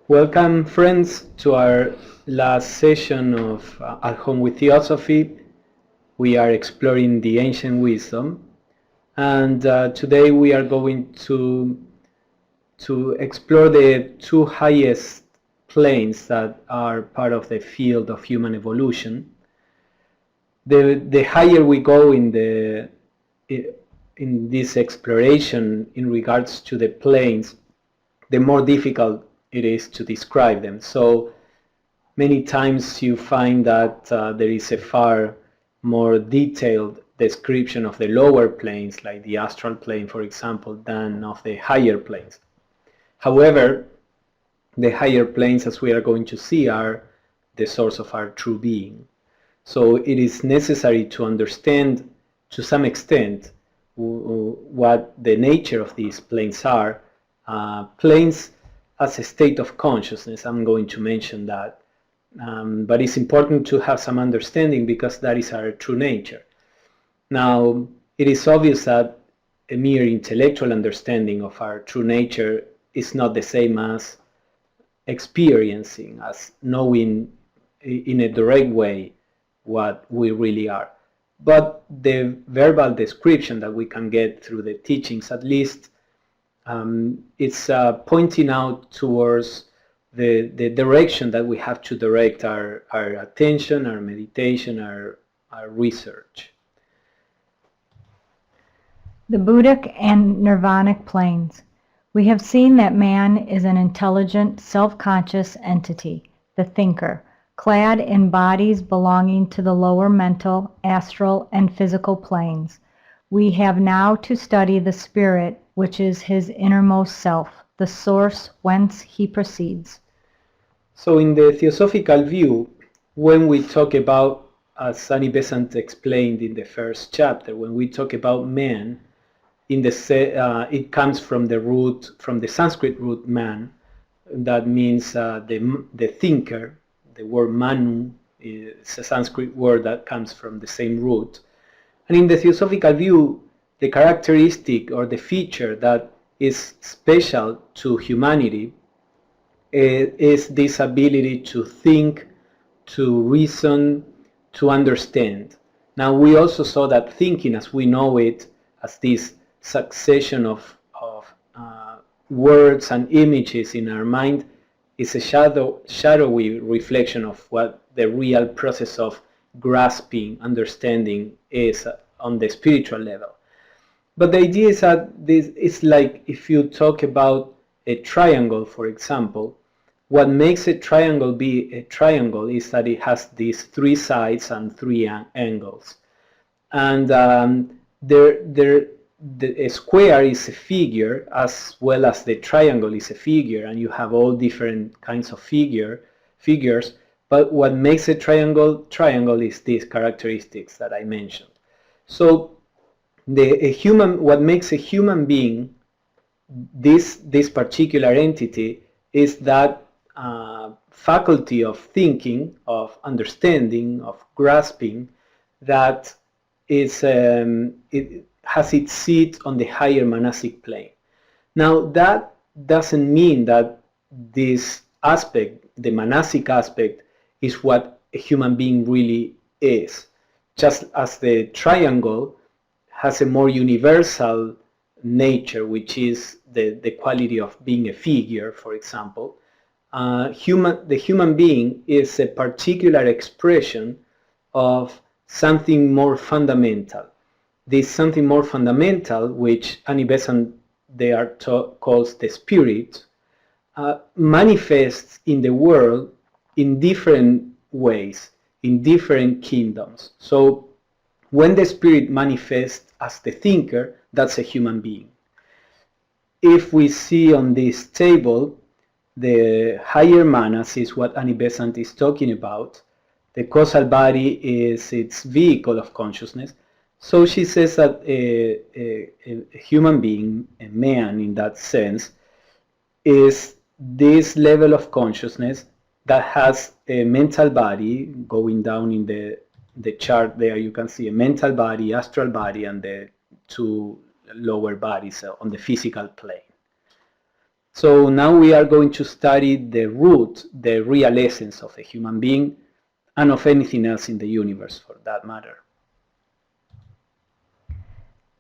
Welcome, friends, to our last session of At Home with Theosophy. We are exploring the ancient wisdom, and today we are going to explore the two highest planes that are part of the field of human evolution. The higher we go in this exploration in regards to the planes, the more difficult it is to describe them. So many times you find that there is a far more detailed description of the lower planes, like the astral plane, for example, than of the higher planes. However, the higher planes, as we are going to see, are the source of our true being. So it is necessary to understand, to some extent, what the nature of these planes are. Planes as a state of consciousness, I'm going to mention that. But it's important to have some understanding because that is our true nature. Now, it is obvious that a mere intellectual understanding of our true nature is not the same as experiencing, as knowing in a direct way what we really are. But the verbal description that we can get through the teachings, at least, it's pointing out towards the direction that we have to direct our attention, our meditation, our research. The Buddhic and Nirvanic Planes. We have seen that man is an intelligent, self-conscious entity, the thinker, clad in bodies belonging to the lower mental, astral, and physical planes. We have now to study the spirit, which is his innermost self, the source whence he proceeds. So in the Theosophical view, when we talk about, as Annie Besant explained in the first chapter, when we talk about man, it comes from the Sanskrit root man, that means the thinker. The word manu is a Sanskrit word that comes from the same root. And in the Theosophical view, the characteristic or the feature that is special to humanity is this ability to think, to reason, to understand. Now, we also saw that thinking as we know it, as this succession of words and images in our mind, is a shadowy reflection of what the real process of grasping, understanding is on the spiritual level. But the idea is that this is like if you talk about a triangle, for example, what makes a triangle be a triangle is that it has these three sides and three angles. And the square is a figure as well as the triangle is a figure, and you have all different kinds of figures, but what makes a triangle is these characteristics that I mentioned. So what makes a human being, this particular entity, is that faculty of thinking, of understanding, of grasping, that is it has its seat on the higher manasic plane. Now, that doesn't mean that this aspect, the manasic aspect, is what a human being really is. Just as the triangle has a more universal nature, which is the quality of being a figure, for example, the human being is a particular expression of something more fundamental. This something more fundamental, which Annie Besant calls the spirit, manifests in the world in different ways, in different kingdoms. So when the spirit manifests as the thinker, that's a human being. If we see on this table, the higher manas is what Annie Besant is talking about. The causal body is its vehicle of consciousness. So she says that a human being, a man in that sense, is this level of consciousness that has a mental body. Going down in the chart there, you can see a mental body, astral body, and the two lower bodies on the physical plane. So now we are going to study the root, the real essence of a human being and of anything else in the universe for that matter.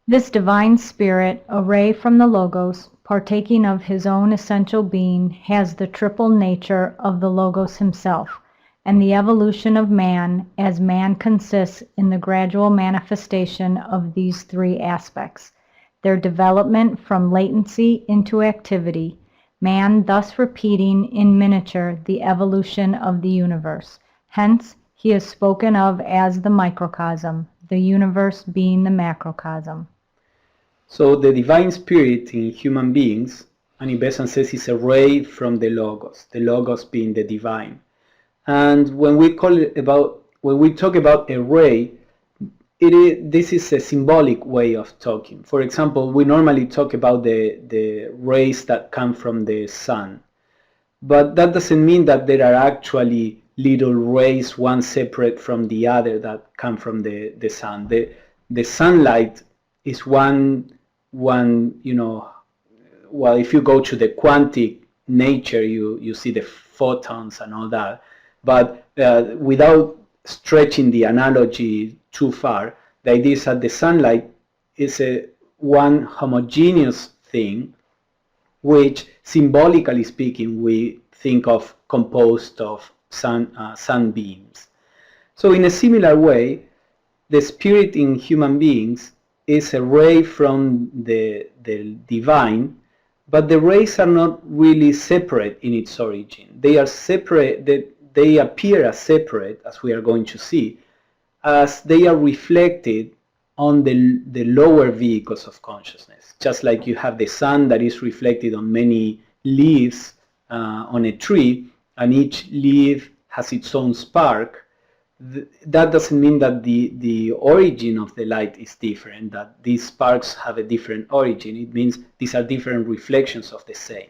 This divine spirit, a ray from the Logos, partaking of his own essential being, has the triple nature of the Logos himself, and the evolution of man as man consists in the gradual manifestation of these three aspects, their development from latency into activity, man thus repeating in miniature the evolution of the universe. Hence, he is spoken of as the microcosm, the universe being the macrocosm. So the divine spirit in human beings, Annie Besant says, is a ray from the Logos being the divine. And when we talk about a ray, this is a symbolic way of talking. For example, we normally talk about the rays that come from the sun. But that doesn't mean that there are actually little rays, one separate from the other, that come from the sun. The sunlight is one, well, if you go to the quantic nature, you see the photons and all that. But without stretching the analogy too far, the idea is that the sunlight is one homogeneous thing, which, symbolically speaking, we think of composed of sunbeams. So in a similar way, the spirit in human beings is a ray from the divine, but the rays are not really separate in its origin. They are separate. They appear as separate, as we are going to see, as they are reflected on the lower vehicles of consciousness. Just like you have the sun that is reflected on many leaves on a tree, and each leaf has its own spark, that doesn't mean that the origin of the light is different, that these sparks have a different origin. It means these are different reflections of the same.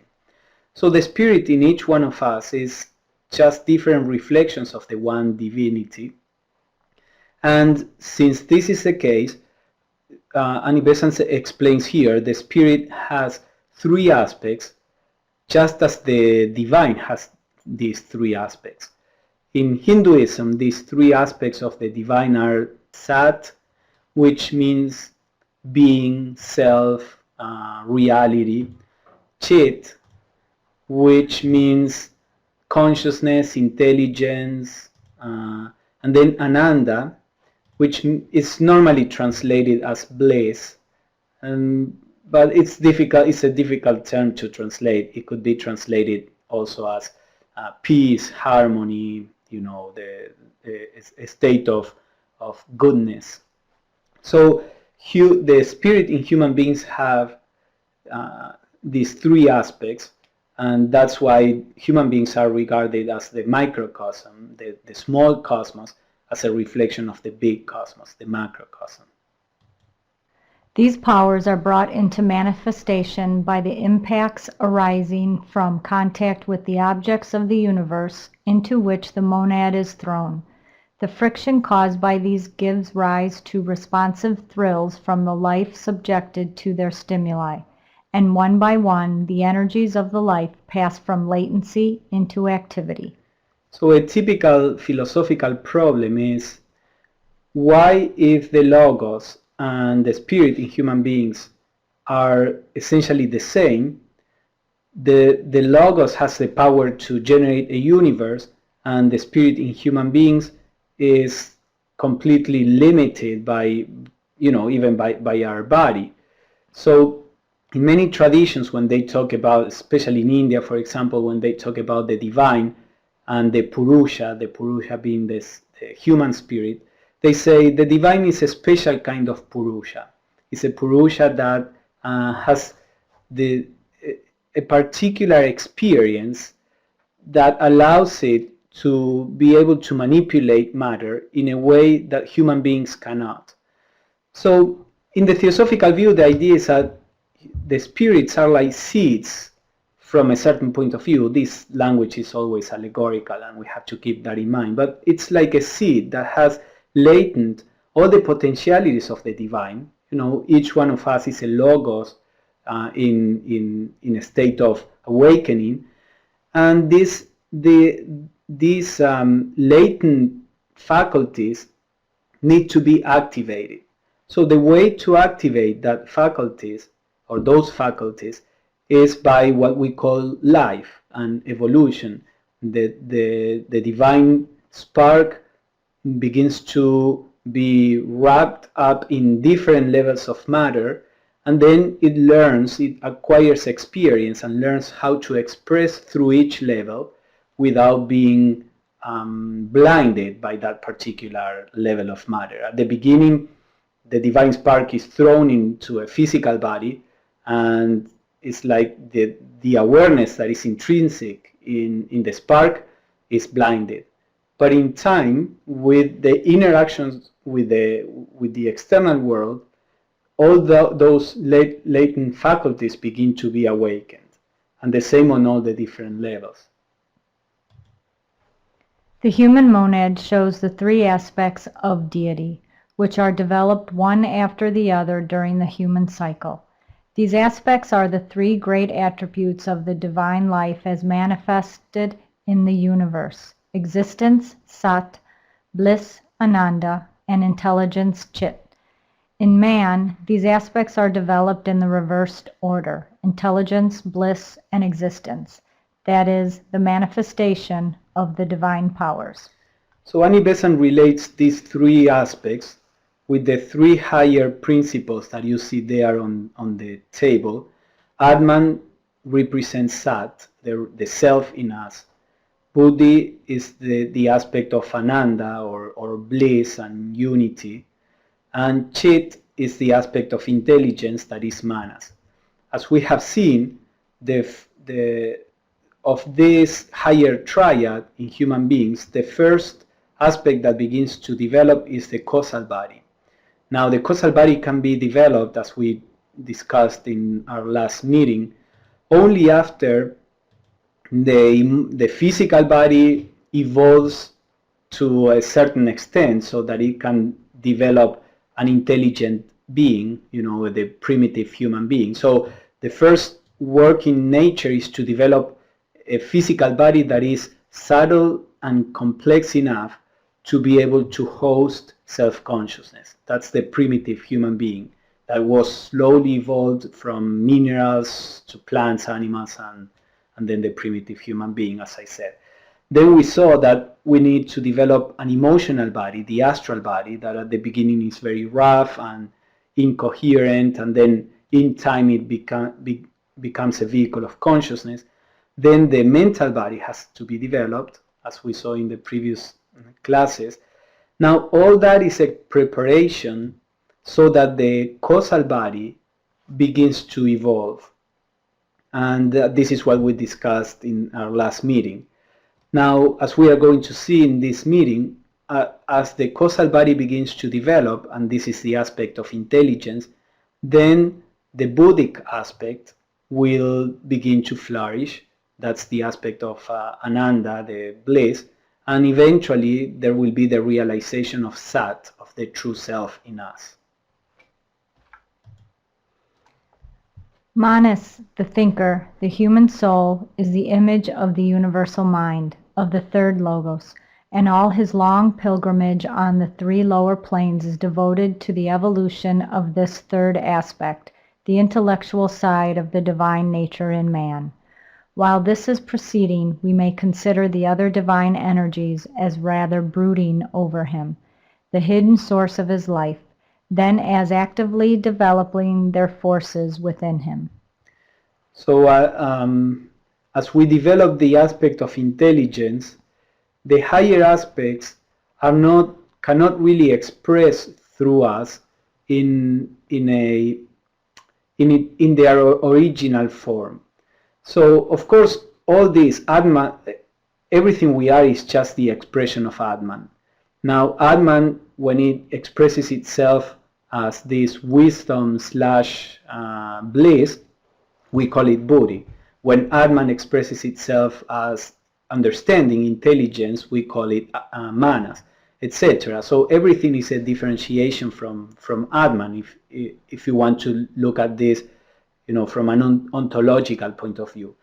So the spirit in each one of us is just different reflections of the one divinity. And since this is the case, Annie Besant explains here, the spirit has three aspects, just as the divine has these three aspects. In Hinduism, these three aspects of the divine are Sat, which means being, self, reality; Chit, which means consciousness, intelligence, and then Ananda, which is normally translated as bliss, but it's a difficult term to translate. It could be translated also as peace, harmony, a state of goodness. So the spirit in human beings have these three aspects, and that's why human beings are regarded as the microcosm, the small cosmos, as a reflection of the big cosmos, the macrocosm. These powers are brought into manifestation by the impacts arising from contact with the objects of the universe into which the monad is thrown. The friction caused by these gives rise to responsive thrills from the life subjected to their stimuli, and one by one the energies of the life pass from latency into activity. So a typical philosophical problem is, why, if the Logos and the spirit in human beings are essentially the same, the Logos has the power to generate a universe, and the spirit in human beings is completely limited by, even by our body. So in many traditions, when they talk about, especially in India, for example, when they talk about the divine and the Purusha being the human spirit, they say the divine is a special kind of Purusha. It's a Purusha that has a particular experience that allows it to be able to manipulate matter in a way that human beings cannot. So in the Theosophical view, the idea is that the spirits are like seeds from a certain point of view. This language is always allegorical, and we have to keep that in mind. But it's like a seed that has latent all the potentialities of the divine. Each one of us is a Logos in a state of awakening, and these latent faculties need to be activated. So the way to activate that faculties or those faculties is by what we call life and evolution. The divine spark begins to be wrapped up in different levels of matter, and then it acquires experience and learns how to express through each level without being blinded by that particular level of matter. At the beginning, the divine spark is thrown into a physical body, and it's like the awareness that is intrinsic in the spark is blinded. But in time, with the interactions with the external world, all those latent faculties begin to be awakened, and the same on all the different levels. The human monad shows the three aspects of deity, which are developed one after the other during the human cycle. These aspects are the three great attributes of the divine life as manifested in the universe: existence, Sat; bliss, Ananda; and intelligence, Chit. In man, these aspects are developed in the reversed order: intelligence, bliss, and existence. That is, the manifestation of the divine powers. So Annie Besant relates these three aspects with the three higher principles that you see there on the table. Atman represents Sat, the self in us. Buddhi is the aspect of Ananda or bliss and unity. And Chit is the aspect of intelligence, that is Manas. As we have seen, of this higher triad in human beings, the first aspect that begins to develop is the causal body. Now, the causal body can be developed, as we discussed in our last meeting, only after the physical body evolves to a certain extent so that it can develop an intelligent being, the primitive human being. So the first work in nature is to develop a physical body that is subtle and complex enough to be able to host self-consciousness. That's the primitive human being that was slowly evolved from minerals to plants, animals, and then the primitive human being, as I said. Then we saw that we need to develop an emotional body, the astral body, that at the beginning is very rough and incoherent, and then in time it becomes a vehicle of consciousness. Then the mental body has to be developed, as we saw in the previous classes. Now, all that is a preparation so that the causal body begins to evolve. And this is what we discussed in our last meeting. Now, as we are going to see in this meeting, as the causal body begins to develop, and this is the aspect of intelligence, then the Buddhic aspect will begin to flourish. That's the aspect of Ananda, the bliss, and eventually there will be the realization of Sat, of the true self in us. Manas, the thinker, the human soul, is the image of the universal mind, of the third logos, and all his long pilgrimage on the three lower planes is devoted to the evolution of this third aspect, the intellectual side of the divine nature in man. While this is proceeding, we may consider the other divine energies as rather brooding over him, the hidden source of his life, than as actively developing their forces within him. So as we develop the aspect of intelligence, the higher aspects cannot really express through us in their original form. So, of course, all this, Atman, everything we are is just the expression of Atman. Now, Atman, when it expresses itself as this wisdom / bliss, we call it Buddhi. When Atman expresses itself as understanding, intelligence, we call it Manas, etc. So everything is a differentiation from Atman, if you want to look at this from an ontological point of view.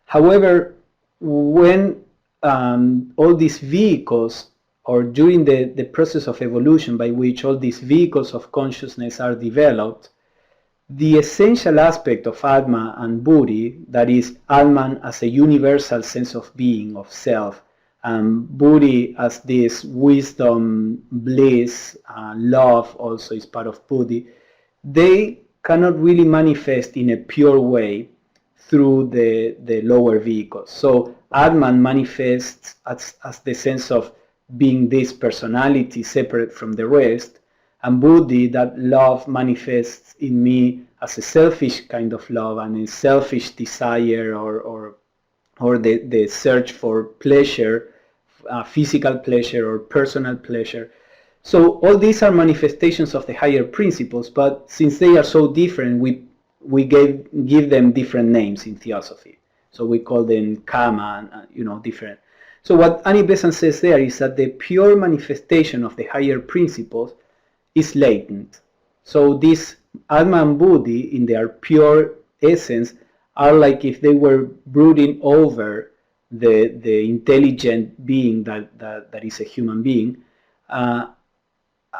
However, when all these vehicles, or during the process of evolution by which all these vehicles of consciousness are developed, the essential aspect of Atman and Buddhi, that is Atman as a universal sense of being, of self, and Buddhi as this wisdom, bliss, love also is part of Buddhi, they cannot really manifest in a pure way through the lower vehicles. So Atman manifests as the sense of being this personality separate from the rest, and Buddhi, that love, manifests in me as a selfish kind of love and a selfish desire or the search for pleasure, physical pleasure or personal pleasure. So all these are manifestations of the higher principles, but since they are so different, we give them different names in Theosophy. So we call them karma and different. So what Annie Besant says there is that the pure manifestation of the higher principles is latent. So this Atman and Buddhi, in their pure essence, are like if they were brooding over the intelligent being that is a human being,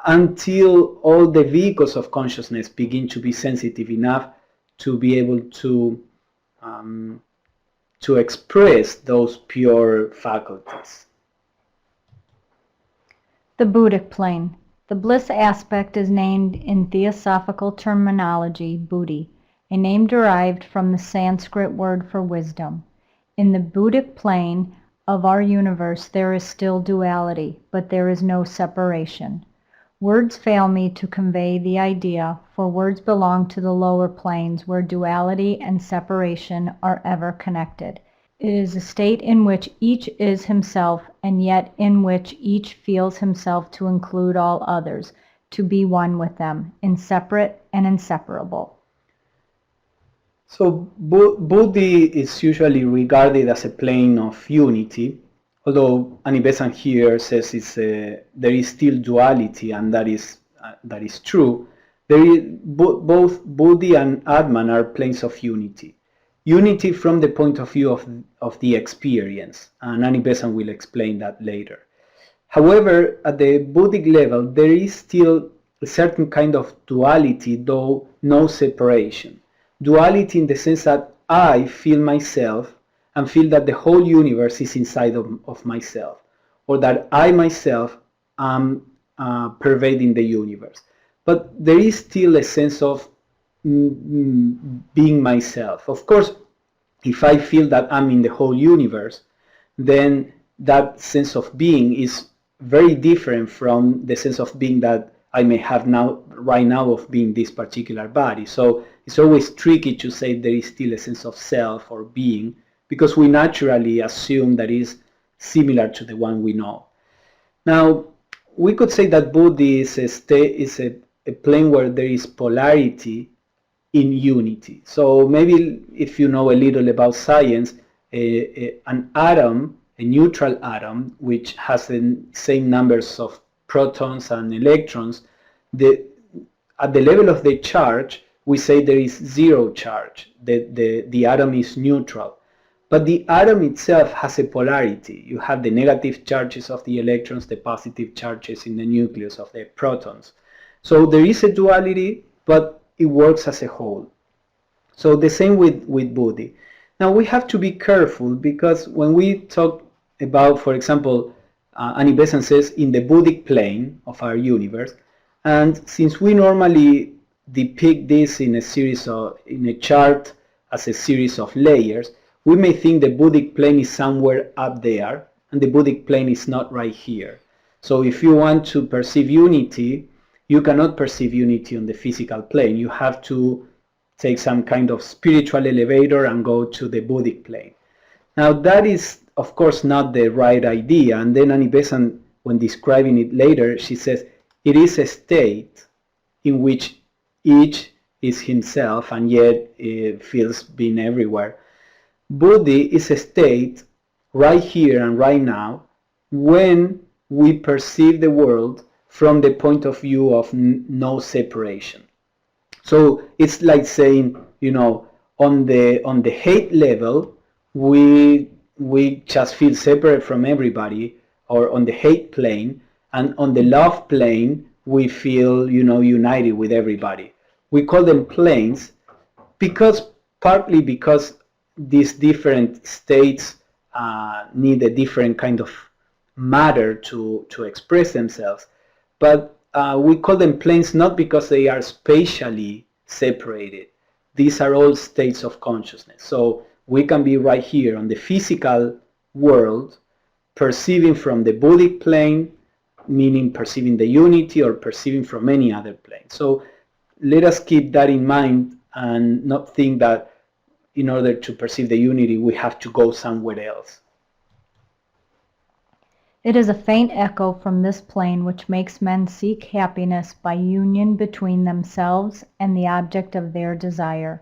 until all the vehicles of consciousness begin to be sensitive enough to be able to express those pure faculties. The Buddhic plane. The bliss aspect is named in Theosophical terminology Buddhi, a name derived from the Sanskrit word for wisdom. In the Buddhic plane of our universe there is still duality, but there is no separation. Words fail me to convey the idea, for words belong to the lower planes where duality and separation are ever connected. It is a state in which each is himself, and yet in which each feels himself to include all others, to be one with them, inseparate and inseparable. So Buddhi is usually regarded as a plane of unity, although Annie Besant here says there is still duality, and that is true. Both Buddhi and Atman are planes of unity. Unity from the point of view of the experience, and Annie Besant will explain that later. However, at the Buddhic level, there is still a certain kind of duality, though no separation. Duality in the sense that I feel myself and feel that the whole universe is inside of myself, or that I myself am pervading the universe. But there is still a sense of being myself. Of course, if I feel that I'm in the whole universe, then that sense of being is very different from the sense of being that I may have right now of being this particular body. So it's always tricky to say there is still a sense of self or being, because we naturally assume that is similar to the one we know. Now, we could say that Buddhi is a plane where there is polarity in unity. So maybe if you know a little about science, an atom, a neutral atom, which has the same numbers of protons and electrons, at the level of the charge, we say there is zero charge. The atom is neutral. But the atom itself has a polarity. You have the negative charges of the electrons, the positive charges in the nucleus of the protons. So there is a duality, but it works as a whole. So the same with Buddhi. Now we have to be careful, because when we talk about, for example, Annie Besant says in the Buddhic plane of our universe, and since we normally depict this in a chart as a series of layers, we may think the Buddhic plane is somewhere up there, and the Buddhic plane is not right here. So if you want to perceive unity, you cannot perceive unity on the physical plane. You have to take some kind of spiritual elevator and go to the Buddhic plane. Now that is, of course, not the right idea. And then Annie Besant, when describing it later, she says, it is a state in which each is himself and yet feels being everywhere. Buddhi is a state right here and right now when we perceive the world from the point of view of no separation. So it's like saying, on the hate level, we just feel separate from everybody, or on the hate plane, and on the love plane, we feel, united with everybody. We call them planes partly because these different states need a different kind of matter to express themselves. But we call them planes not because they are spatially separated. These are all states of consciousness. So we can be right here on the physical world, perceiving from the Buddhic plane, meaning perceiving the unity, or perceiving from any other plane. So let us keep that in mind and not think that in order to perceive the unity, we have to go somewhere else. It is a faint echo from this plane which makes men seek happiness by union between themselves and the object of their desire,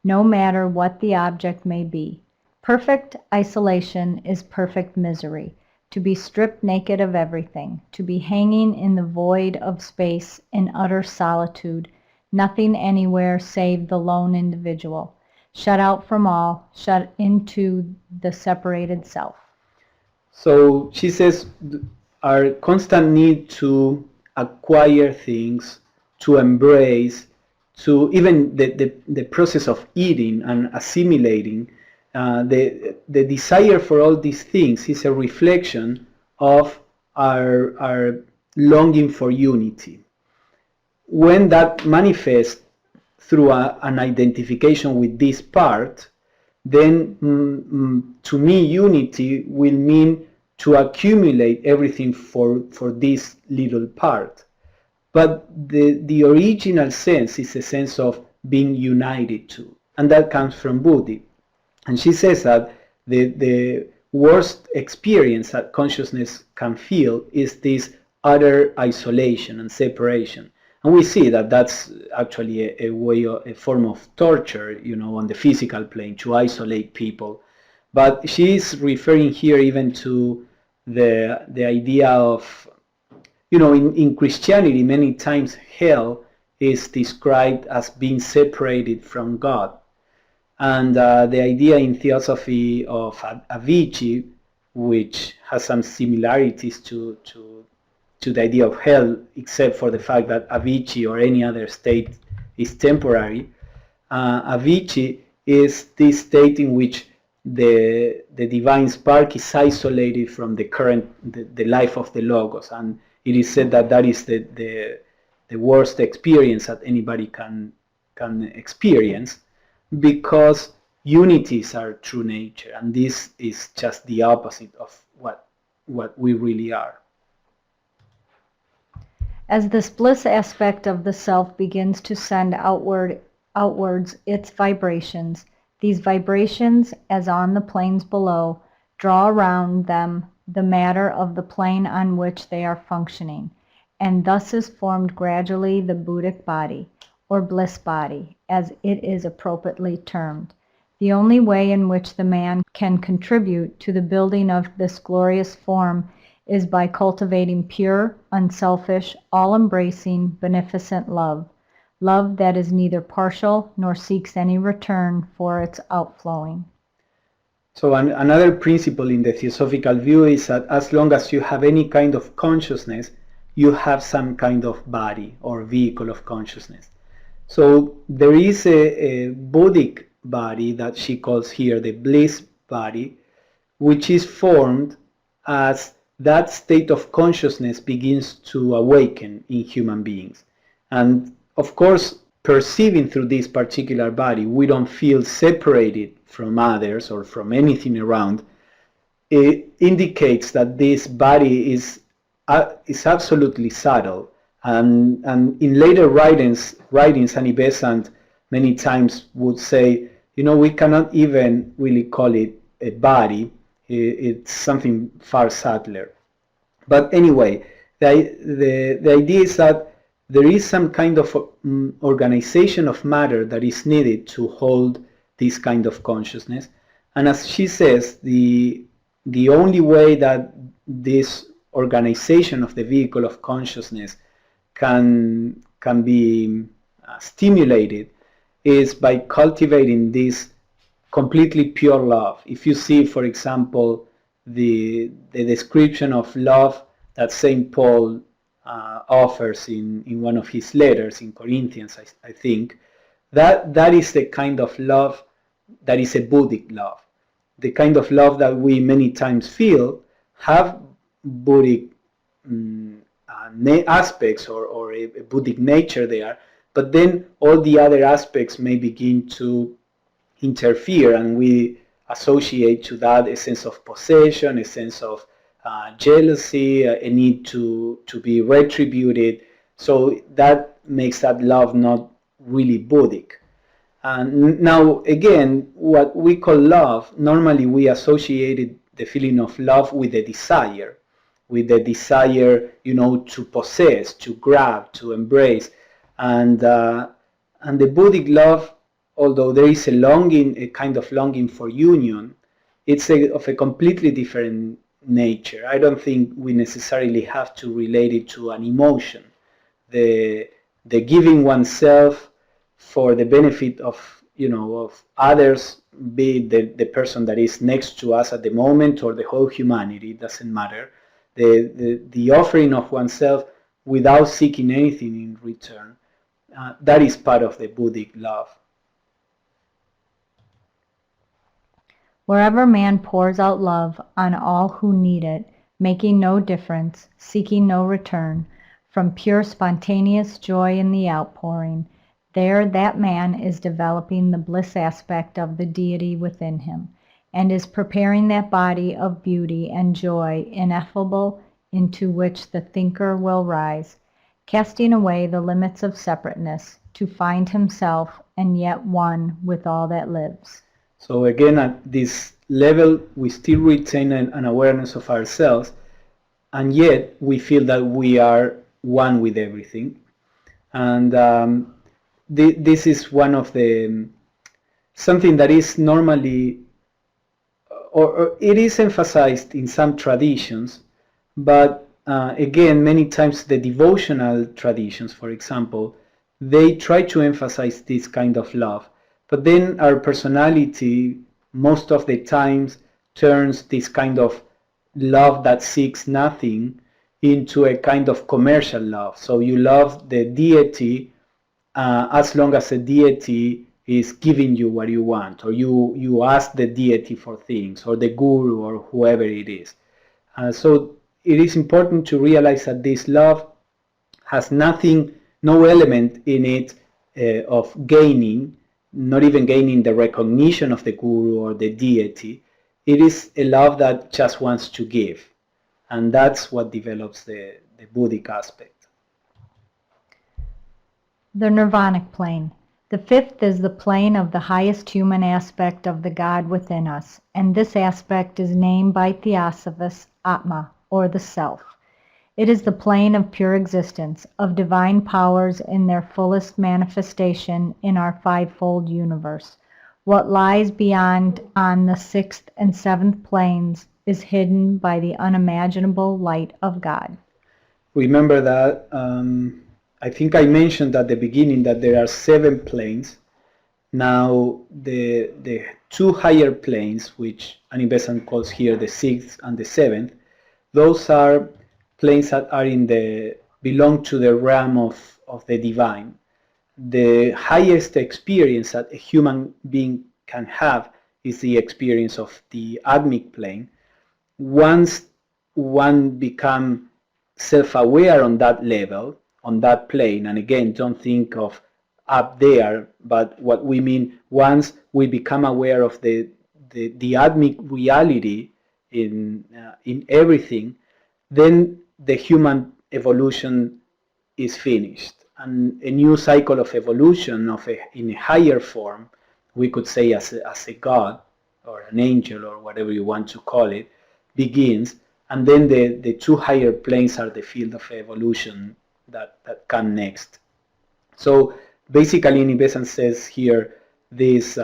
no matter what the object may be. Perfect isolation is perfect misery, to be stripped naked of everything, to be hanging in the void of space in utter solitude, nothing anywhere save the lone individual, shut out from all, shut into the separated self. So she says our constant need to acquire things, to embrace, to even the process of eating and assimilating, the desire for all these things is a reflection of our longing for unity. When that manifests through an identification with this part, then to me unity will mean to accumulate everything for this little part. But the original sense is a sense of being united to, and that comes from Buddhi. And she says that the worst experience that consciousness can feel is this utter isolation and separation. And we see that that's actually a form of torture, on the physical plane, to isolate people. But she's referring here even to the idea of, in Christianity, many times hell is described as being separated from God. And the idea in Theosophy of Avicii, which has some similarities to the idea of hell, except for the fact that Avicii or any other state is temporary. Avicii is this state in which the divine spark is isolated from the life of the Logos, and it is said that that is the worst experience that anybody can experience, because unities are true nature, and this is just the opposite of what we really are. As this bliss aspect of the self begins to send outwards its vibrations, these vibrations, as on the planes below, draw around them the matter of the plane on which they are functioning, and thus is formed gradually the Buddhic body, or bliss body, as it is appropriately termed. The only way in which the man can contribute to the building of this glorious form is by cultivating pure, unselfish, all-embracing, beneficent love, love that is neither partial nor seeks any return for its outflowing. So another principle in the Theosophical view is that as long as you have any kind of consciousness, you have some kind of body or vehicle of consciousness. So there is a Buddhic body that she calls here the bliss body, which is formed as that state of consciousness begins to awaken in human beings. And of course, perceiving through this particular body, we don't feel separated from others or from anything around. It indicates that this body is absolutely subtle. And in later writings, Annie Besant many times would say, we cannot even really call it a body. It's something far subtler. But anyway, the idea is that there is some kind of organization of matter that is needed to hold this kind of consciousness. And as she says, the only way that this organization of the vehicle of consciousness can be stimulated is by cultivating this completely pure love. If you see, for example, the description of love that St. Paul offers in one of his letters in Corinthians, I think, that is the kind of love that is a Buddhic love. The kind of love that we many times feel have Buddhic aspects or a Buddhic nature there, but then all the other aspects may begin to interfere, and we associate to that a sense of possession, a sense of jealousy, a need to be retributed. So that makes that love not really Buddhic. And now again, what we call love, normally we associated the feeling of love with the desire, to possess, to grab, to embrace. And the Buddhic love, although there is a longing, a kind of longing for union, it's of a completely different nature. I don't think we necessarily have to relate it to an emotion. The giving oneself for the benefit of others, be it the person that is next to us at the moment or the whole humanity, it doesn't matter. The offering of oneself without seeking anything in return, that is part of the Buddhic love. Wherever man pours out love on all who need it, making no difference, seeking no return, from pure spontaneous joy in the outpouring, there that man is developing the bliss aspect of the deity within him, and is preparing that body of beauty and joy ineffable into which the thinker will rise, casting away the limits of separateness to find himself and yet one with all that lives. So again, at this level, we still retain an awareness of ourselves, and yet we feel that we are one with everything. And this is one of something that is normally, or it is emphasized in some traditions, but again, many times the devotional traditions, for example, they try to emphasize this kind of love. But then our personality, most of the times, turns this kind of love that seeks nothing into a kind of commercial love. So you love the deity as long as the deity is giving you what you want, or you ask the deity for things, or the guru, or whoever it is. So it is important to realize that this love has no element in it of gaining, not even gaining the recognition of the guru or the deity. It is a love that just wants to give. And that's what develops the Buddhic aspect. The Nirvonic Plane. The fifth is the plane of the highest human aspect of the God within us, and this aspect is named by Theosophists Atma, or the Self. It is the plane of pure existence, of divine powers in their fullest manifestation in our fivefold universe. What lies beyond on the sixth and seventh planes is hidden by the unimaginable light of God. Remember that I think I mentioned at the beginning that there are 7 planes. Now the 2 higher planes, which Annie Besant calls here the 6th and the 7th, those are planes that are belong to the realm of the divine. The highest experience that a human being can have is the experience of the Atmic plane. Once one becomes self-aware on that level, on that plane, and again, don't think of up there, but what we mean, once we become aware of the Atmic reality in everything, then the human evolution is finished, and a new cycle of evolution in a higher form, we could say as a god or an angel or whatever you want to call it, begins, and then the 2 higher planes are the field of evolution that come next. So basically, Annie Besant says here, this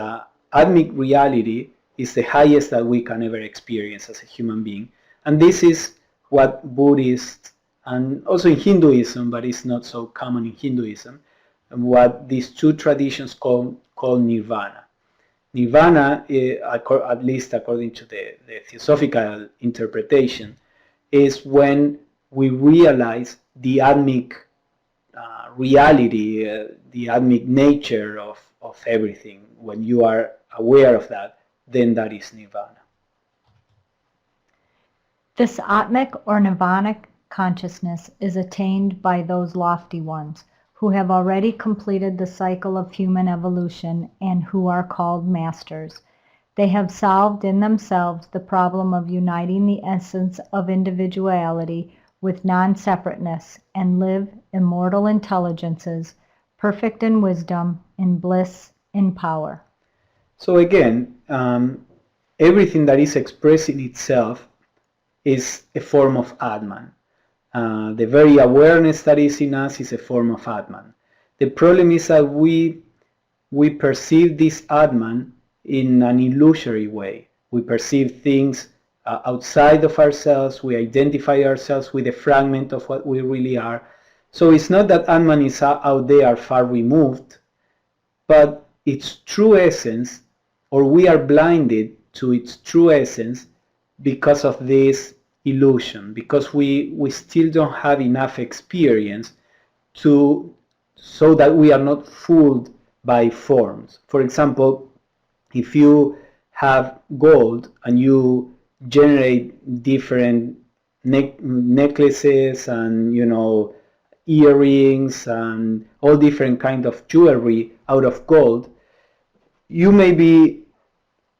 Atmic reality is the highest that we can ever experience as a human being, and this is what Buddhists, and also in Hinduism, but it's not so common in Hinduism, what these two traditions call Nirvana. Nirvana, at least according to the Theosophical interpretation, is when we realize the atmic reality, the atmic nature of everything. When you are aware of that, then that is Nirvana. This Atmic or Nirvanic consciousness is attained by those lofty ones who have already completed the cycle of human evolution and who are called masters. They have solved in themselves the problem of uniting the essence of individuality with non-separateness and live immortal intelligences, perfect in wisdom, in bliss, in power. So again, everything that is expressing itself is a form of Atman. The very awareness that is in us is a form of Atman. The problem is that we perceive this Atman in an illusory way. We perceive things outside of ourselves. We identify ourselves with a fragment of what we really are. So it's not that Atman is out there far removed, but its true essence, or we are blinded to its true essence because of this illusion, because we still don't have enough experience so that we are not fooled by forms. For example, if you have gold and you generate different necklaces and earrings and all different kind of jewelry out of gold, you may be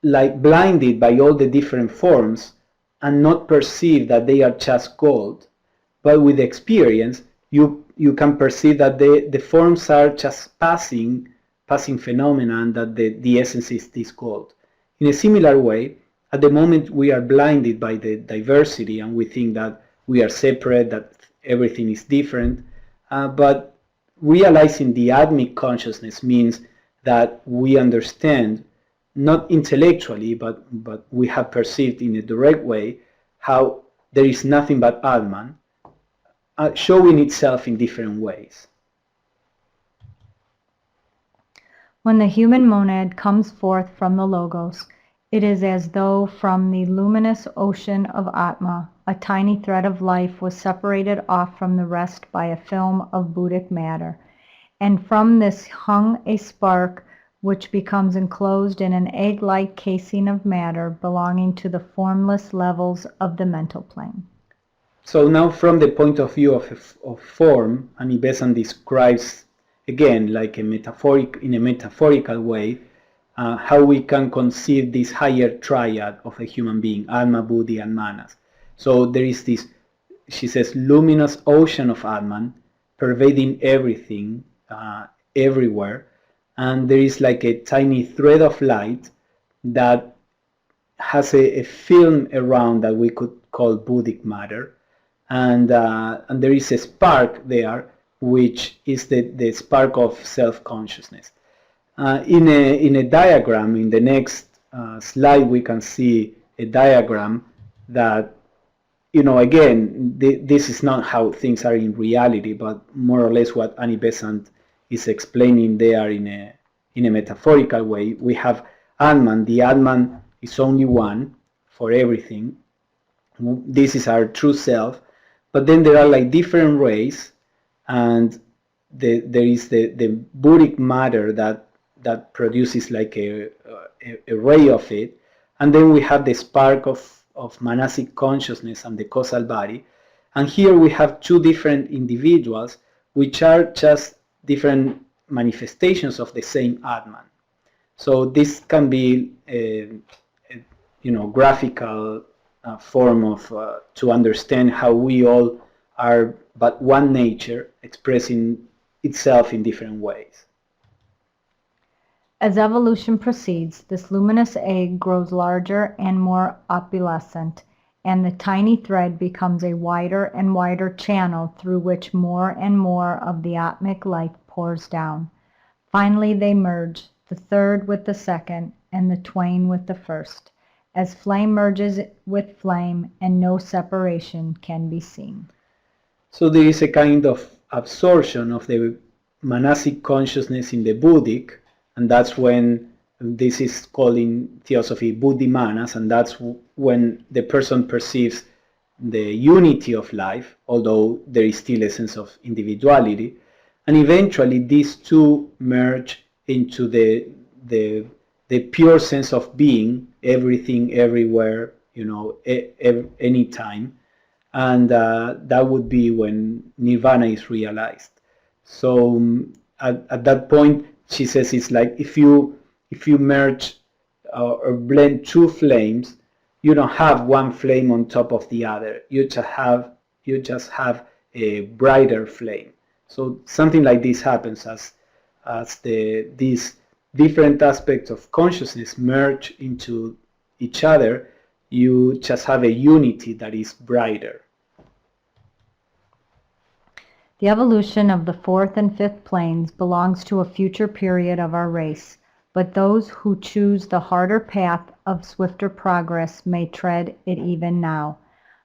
like blinded by all the different forms and not perceive that they are just gold. But with experience, you can perceive that the forms are just passing phenomena, and that the essence is this gold. In a similar way, at the moment we are blinded by the diversity and we think that we are separate, that everything is different, but realizing the Atmic consciousness means that we understand, not intellectually, but we have perceived in a direct way, how there is nothing but Atman, showing itself in different ways. When the human monad comes forth from the Logos, it is as though from the luminous ocean of Atma, a tiny thread of life was separated off from the rest by a film of Buddhic matter, and from this hung a spark which becomes enclosed in an egg-like casing of matter belonging to the formless levels of the mental plane. So now, from the point of view of form, Annie Besant describes, again, like in a metaphorical way, how we can conceive this higher triad of a human being, Atma, Buddhi, and Manas. So there is this, she says, luminous ocean of Atman pervading everything, everywhere, and there is like a tiny thread of light that has a film around that we could call Buddhic matter, and there is a spark there, which is the spark of self-consciousness. In a diagram, in the next slide, we can see a diagram that, again, this is not how things are in reality, but more or less what Annie Besant is explaining there in a metaphorical way. We have Atman. The Atman is only one for everything. This is our true self. But then there are like different rays, and there is the Buddhic matter that produces like a ray of it, and then we have the spark of Manasic consciousness and the causal body, and here we have two different individuals which are just different manifestations of the same Atman. So this can be a graphical form of to understand how we all are but one nature expressing itself in different ways. As evolution proceeds, this luminous egg grows larger and more opalescent, and the tiny thread becomes a wider and wider channel through which more and more of the Atmic light pours down. Finally they merge, the third with the second, and the twain with the first, as flame merges with flame, and no separation can be seen. So there is a kind of absorption of the manasic consciousness in the Buddhic, and that's when this is called in Theosophy Buddhi Manas, and that's when the person perceives the unity of life, although there is still a sense of individuality, and eventually these two merge into the pure sense of being, everything, everywhere, anytime, and that would be when Nirvana is realized. So at that point, she says it's like if you merge or blend two flames, you don't have one flame on top of the other. You just have a brighter flame. So something like this happens as these different aspects of consciousness merge into each other. You just have a unity that is brighter. The evolution of the fourth and fifth planes belongs to a future period of our race, but those who choose the harder path of swifter progress may tread it even now.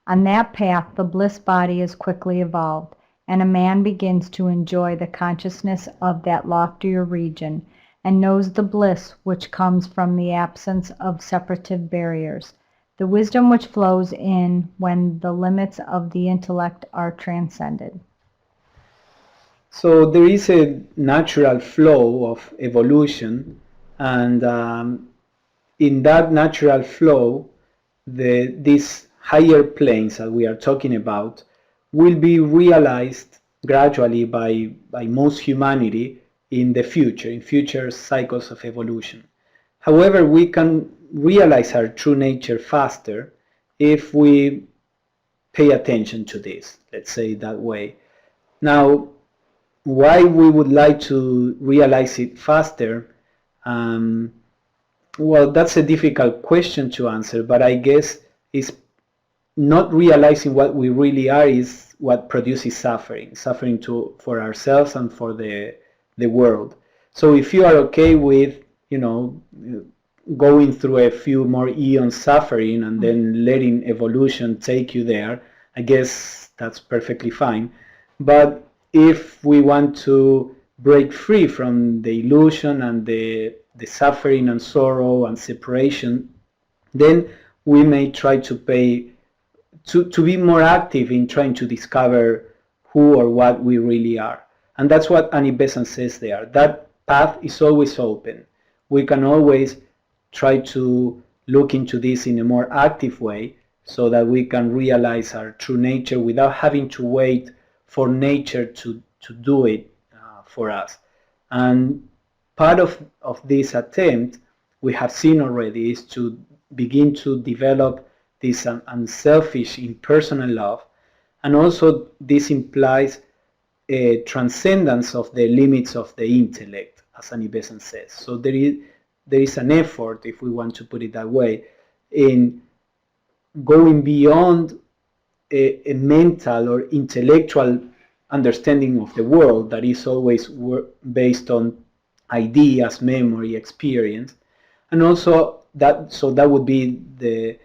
On that path, the bliss body is quickly evolved, and a man begins to enjoy the consciousness of that loftier region, and knows the bliss which comes from the absence of separative barriers, the wisdom which flows in when the limits of the intellect are transcended. So there is a natural flow of evolution, and in that natural flow, these higher planes that we are talking about will be realized gradually by most humanity in the future, in future cycles of evolution. However, we can realize our true nature faster if we pay attention to this, let's say it that way. Now, why we would like to realize it faster? Well, that's a difficult question to answer, but I guess it's not realizing what we really are is what produces suffering for ourselves and for the world. So if you are okay with, going through a few more eons suffering and then letting evolution take you there, I guess that's perfectly fine. But if we want to break free from the illusion and the suffering and sorrow and separation, then we may try to be more active in trying to discover who or what we really are. And that's what Annie Besant says there. That path is always open. We can always try to look into this in a more active way so that we can realize our true nature without having to wait for nature to do it for us. And part of this attempt, we have seen already, is to begin to develop this unselfish, impersonal love. And also this implies a transcendence of the limits of the intellect, as Annie Besant says. So there is an effort, if we want to put it that way, in going beyond a mental or intellectual understanding of the world that is always based on ideas, memory, experience, and also that would be the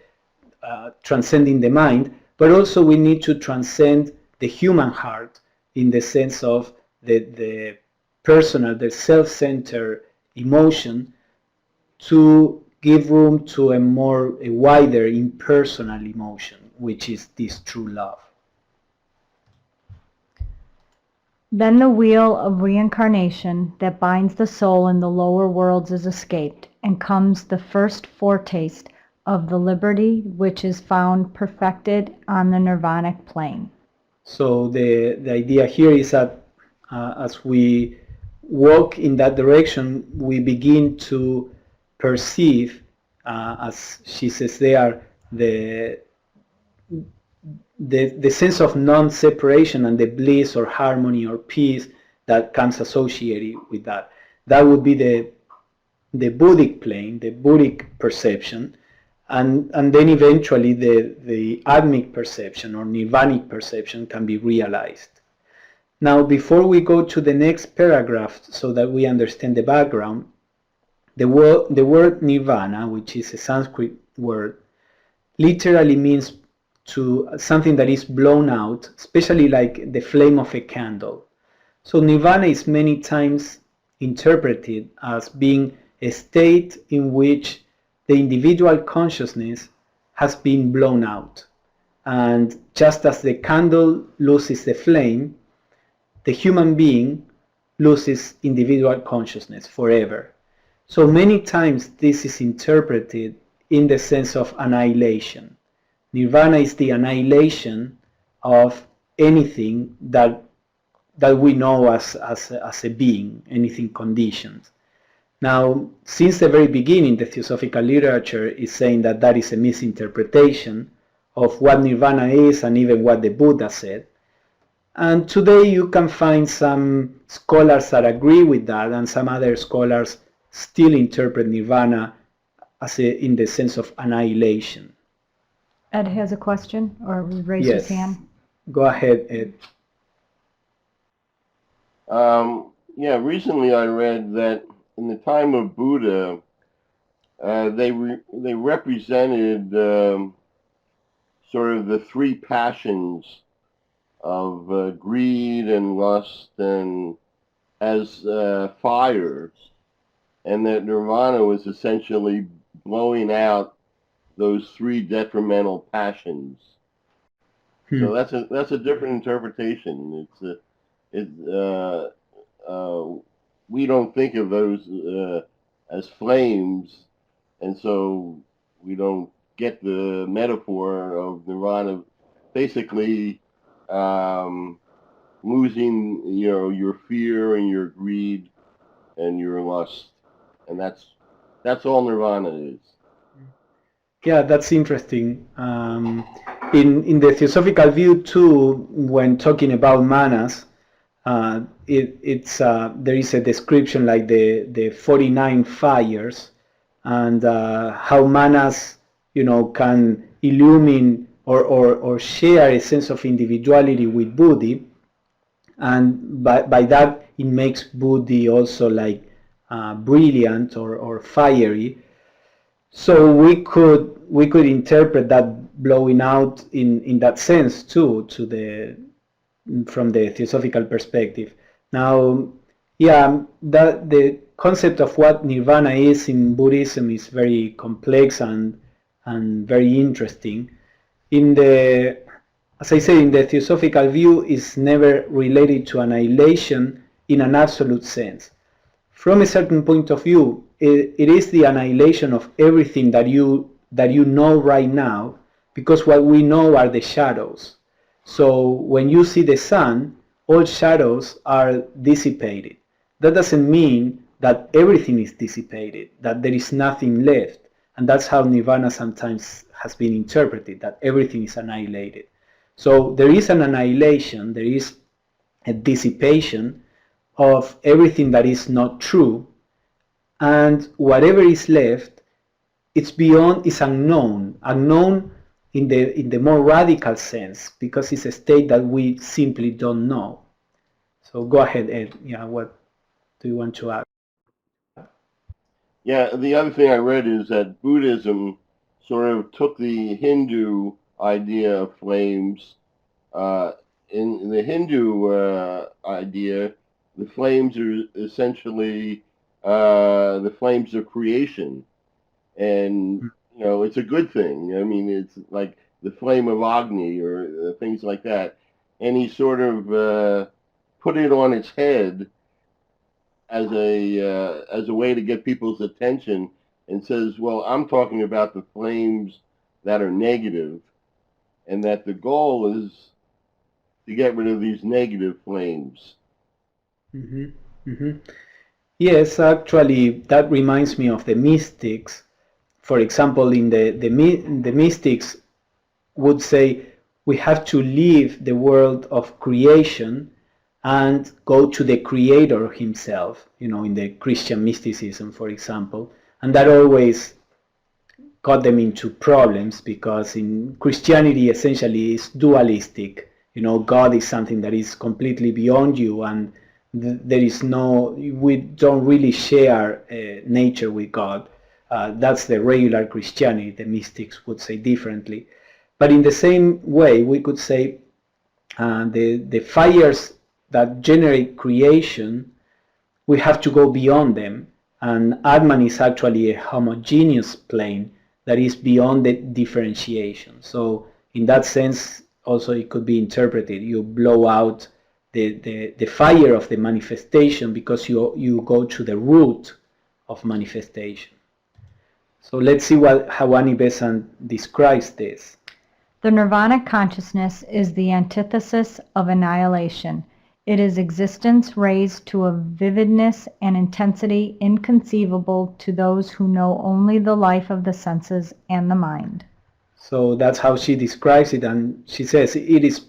transcending the mind, but also we need to transcend the human heart in the sense of the personal, the self-centered emotion, to give room to a wider impersonal emotion, which is this true love. Then the wheel of reincarnation that binds the soul in the lower worlds is escaped, and comes the first foretaste of the liberty which is found perfected on the Nirvonic plane. So the idea here is that as we walk in that direction, we begin to perceive, as she says there, the sense of non-separation and the bliss or harmony or peace that comes associated with that. That would be the Buddhic plane, the Buddhic perception, and then eventually the Atmic perception or Nirvanic perception can be realized. Now, before we go to the next paragraph so that we understand the background, the word Nirvana, which is a Sanskrit word, literally means to something that is blown out, especially like the flame of a candle. So Nirvana is many times interpreted as being a state in which the individual consciousness has been blown out. And just as the candle loses the flame, the human being loses individual consciousness forever. So many times this is interpreted in the sense of annihilation. Nirvana is the annihilation of anything that we know as a being, anything conditioned. Now, since the very beginning, the Theosophical literature is saying that that is a misinterpretation of what Nirvana is and even what the Buddha said. And today you can find some scholars that agree with that, and some other scholars still interpret Nirvana as in the sense of annihilation. Ed has a question, or raised his hand. Go ahead, Ed. Yeah, recently I read that in the time of Buddha, they represented sort of the three passions of greed and lust and as fires, and that Nirvana was essentially blowing out those three detrimental passions. So that's a different interpretation. We don't think of those as flames, and so we don't get the metaphor of Nirvana basically losing, your fear and your greed and your lust, and that's all Nirvana is. Yeah, that's interesting. In the Theosophical view too, when talking about manas, there is a description like the 49 fires, and how manas, can illumine or share a sense of individuality with Buddhi, and by that it makes Buddhi also like brilliant or fiery. So we could interpret that blowing out in that sense too, from the Theosophical perspective. Now, yeah, the concept of what Nirvana is in Buddhism is very complex and very interesting. As I say, in the Theosophical view, is never related to annihilation in an absolute sense. From a certain point of view, it is the annihilation of everything that you know right now, because what we know are the shadows. So when you see the sun, all shadows are dissipated. That doesn't mean that everything is dissipated, that there is nothing left. And that's how Nirvana sometimes has been interpreted, that everything is annihilated. So there is an annihilation, there is a dissipation of everything that is not true, and whatever is left, it's unknown in the more radical sense, because it's a state that we simply don't know. So go ahead, Ed. Yeah, what do you want to add? Yeah, the other thing I read is that Buddhism sort of took the Hindu idea of flames. In the Hindu idea, the flames are essentially the flames of creation, and it's a good thing. I mean, it's like the flame of Agni or things like that. And he sort of put it on its head as a way to get people's attention, and says, well, I'm talking about the flames that are negative, and that the goal is to get rid of these negative flames. Yes, actually, that reminds me of the mystics. For example, in the mystics would say we have to leave the world of creation and go to the creator himself, in the Christian mysticism, for example. And that always got them into problems, because in Christianity essentially is dualistic. God is something that is completely beyond you, and we don't really share nature with God. That's the regular Christianity. The mystics would say differently. But in the same way, we could say the fires that generate creation, we have to go beyond them. And Atman is actually a homogeneous plane that is beyond the differentiation. So in that sense, also it could be interpreted, you blow out the fire of the manifestation because you go to the root of manifestation. So let's see how Annie Besant describes this. The Nirvanic consciousness is the antithesis of annihilation. It is existence raised to a vividness and intensity inconceivable to those who know only the life of the senses and the mind. So that's how she describes it, and she says it is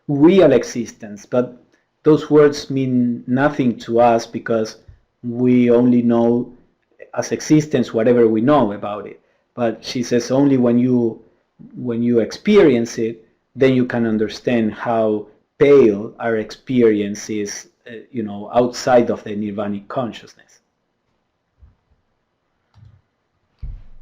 real existence, but those words mean nothing to us because we only know as existence whatever we know about it. But she says only when you experience it, then you can understand how pale our experience is, outside of the nirvanic consciousness.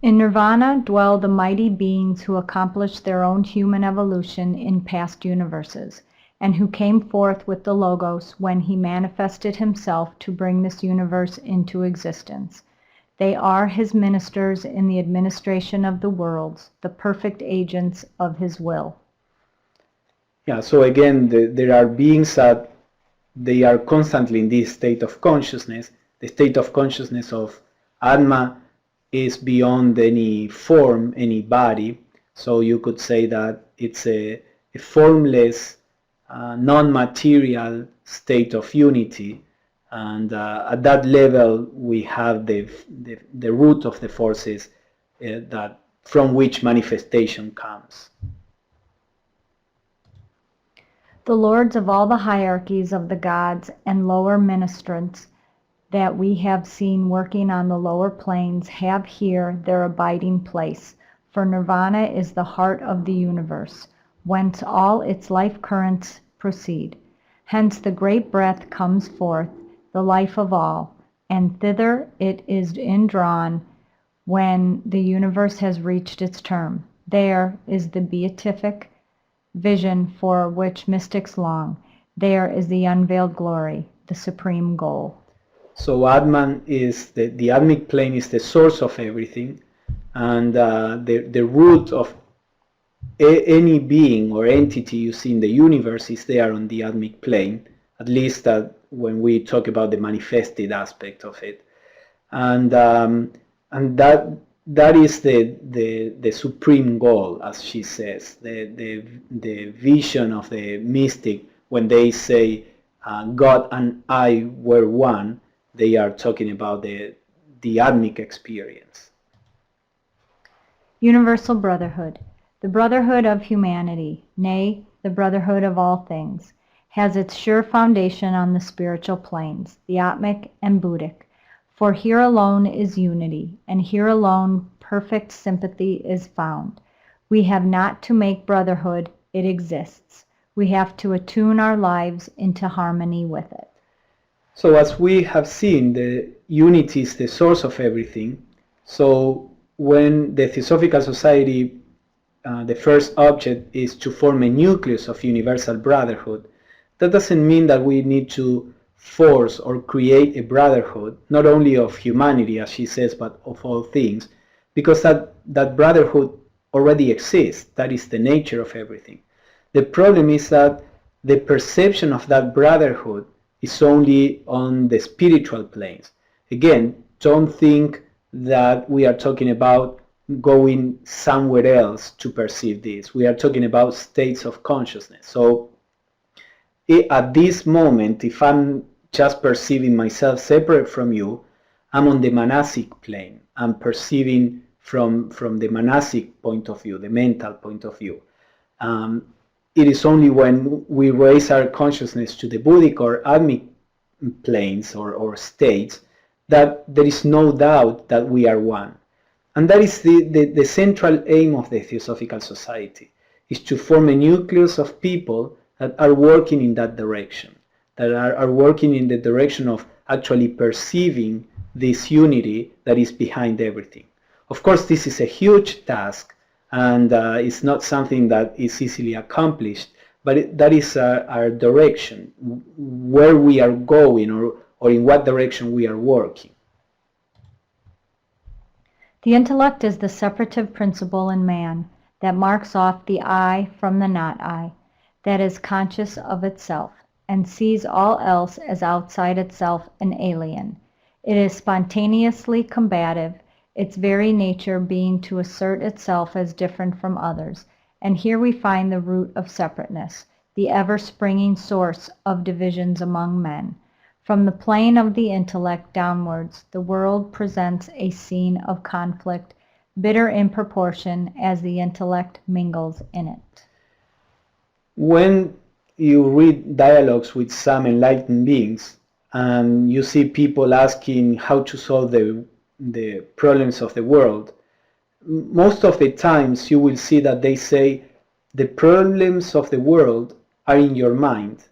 In Nirvana dwell the mighty beings who accomplished their own human evolution in past universes, and who came forth with the Logos when he manifested himself to bring this universe into existence. They are his ministers in the administration of the worlds, the perfect agents of his will. Yeah, so again, there are beings that they are constantly in this state of consciousness. The state of consciousness of Atma is beyond any form, any body. So you could say that it's a formless, non-material state of unity. And at that level, we have the root of the forces that from which manifestation comes. The lords of all the hierarchies of the gods and lower ministrants that we have seen working on the lower planes have here their abiding place, for Nirvana is the heart of the universe, whence all its life currents proceed. Hence the great breath comes forth, the life of all, and thither it is indrawn when the universe has reached its term. There is the beatific vision for which mystics long. There is the unveiled glory, the supreme goal. So Atman is the Atmic plane is the source of everything, and the root of any being or entity you see in the universe is there on the Atmic plane, at least when we talk about the manifested aspect of it. And that is the supreme goal, as she says, the vision of the mystic when they say God and I were one. They are talking about the Atmic experience. Universal Brotherhood. The brotherhood of humanity, nay, the brotherhood of all things, has its sure foundation on the spiritual planes, the Atmic and Buddhic. For here alone is unity, and here alone perfect sympathy is found. We have not to make brotherhood, it exists. We have to attune our lives into harmony with it. So as we have seen, the unity is the source of everything. So when the Theosophical Society, the first object is to form a nucleus of universal brotherhood, that doesn't mean that we need to force or create a brotherhood, not only of humanity, as she says, but of all things, because that brotherhood already exists. That is the nature of everything. The problem is that the perception of that brotherhood is only on the spiritual planes. Again, don't think that we are talking about going somewhere else to perceive this. We are talking about states of consciousness. So at this moment, if I'm just perceiving myself separate from you, I'm on the manasic plane. I'm perceiving from the manasic point of view, the mental point of view. It is only when we raise our consciousness to the Buddhic or Atmic planes or states that there is no doubt that we are one. And that is the central aim of the Theosophical Society, is to form a nucleus of people that are working in that direction, that are working in the direction of actually perceiving this unity that is behind everything. Of course, this is a huge task, and it's not something that is easily accomplished, but that is our direction, where we are going, or in what direction we are working. The intellect is the separative principle in man that marks off the I from the not I, that is conscious of itself, and sees all else as outside itself and alien. It is spontaneously combative, its very nature being to assert itself as different from others, and here we find the root of separateness, the ever-springing source of divisions among men. From the plane of the intellect downwards, the world presents a scene of conflict, bitter in proportion as the intellect mingles in it. When you read dialogues with some enlightened beings, and you see people asking how to solve the problems of the world, most of the times you will see that they say, the problems of the world are in your mind.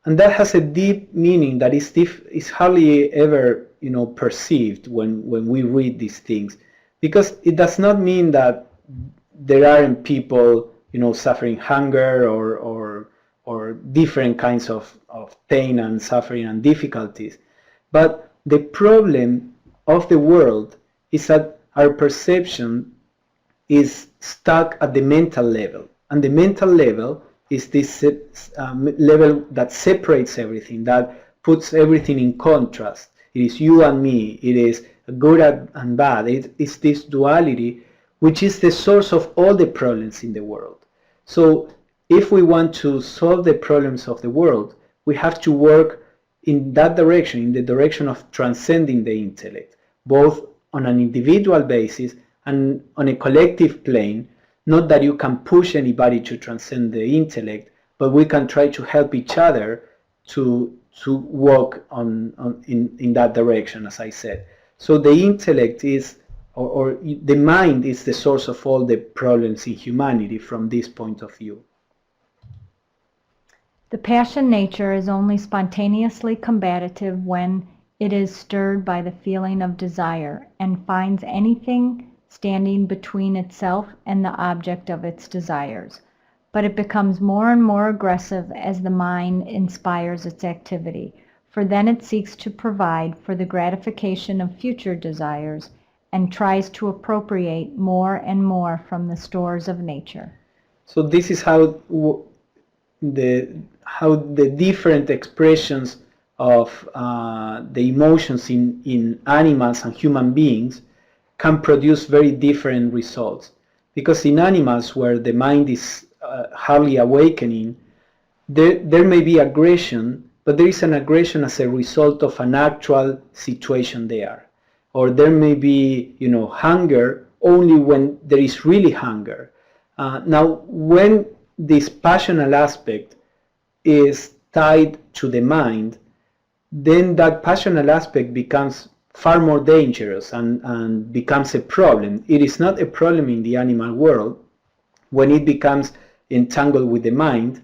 And that has a deep meaning that is hardly ever, perceived when we read these things, because it does not mean that there aren't people, suffering hunger or different kinds of pain and suffering and difficulties. But the problem of the world is that our perception is stuck at the mental level, and the mental level is this level that separates everything, that puts everything in contrast. It is you and me, it is good and bad, it is this duality which is the source of all the problems in the world. So if we want to solve the problems of the world, we have to work in that direction, in the direction of transcending the intellect, both on an individual basis and on a collective plane. Not that you can push anybody to transcend the intellect, but we can try to help each other to walk in that direction, as I said. So the intellect is, or the mind is the source of all the problems in humanity from this point of view. The passion nature is only spontaneously combative when it is stirred by the feeling of desire and finds anything standing between itself and the object of its desires. But it becomes more and more aggressive as the mind inspires its activity, for then it seeks to provide for the gratification of future desires and tries to appropriate more and more from the stores of nature. So this is how the different expressions of the emotions in animals and human beings can produce very different results. Because in animals where the mind is hardly awakening, there may be aggression, but there is an aggression as a result of an actual situation there. Or there may be, hunger only when there is really hunger. Now, when this passional aspect is tied to the mind, then that passional aspect becomes far more dangerous and becomes a problem. It is not a problem in the animal world. When it becomes entangled with the mind,